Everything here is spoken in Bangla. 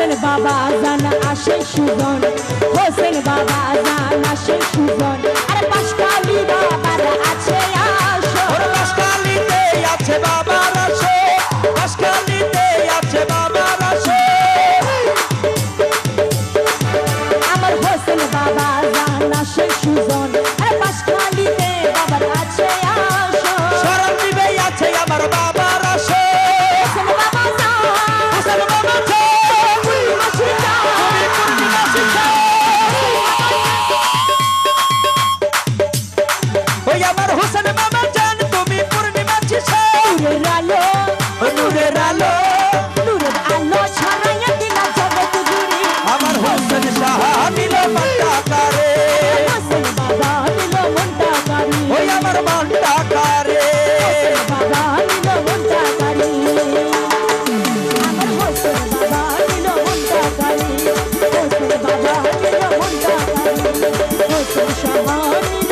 হোসেন বাবা জান আসে সুজন, হোসেন বাবা জান আসে সুজন। আরে পাশকালি বাবার আছে আসর, পাশকালিতে আছে বাবার আসর, পাশকালিতে আছে বাবার আসর। আমার হোসেন বাবা জান আসে সুজন, আরে পাশকালিতে বাবার আছে আসর। শরণ দিবে আছে আমার বাবার আসর। হোসেন বাবা জান, হোসেন বাবা জান, পূর্ণিমাসী চাঁদ, তুমি পূর্ণিমাসী চাঁদ। ওই আমার হোসেন বাবা জান, তুমি পূর্ণিমাসী চাঁদ। নূরের আলো, নূরের আলো, নূরের আলো ছড়াইয়া দিলা জগৎ জুড়ে। আমার হোসেন সাহা দিল মনটা কারে, হোসেন বাবা দিল মনটা কারি, ওই আমার মনটা কারে। হোসেন বাবা দিল মনটা কারি, আমার হোসেন বাবা দিল মনটা কারি, হোসেন বাবা দিল মনটা কারি, হোসেন শাহ দিল।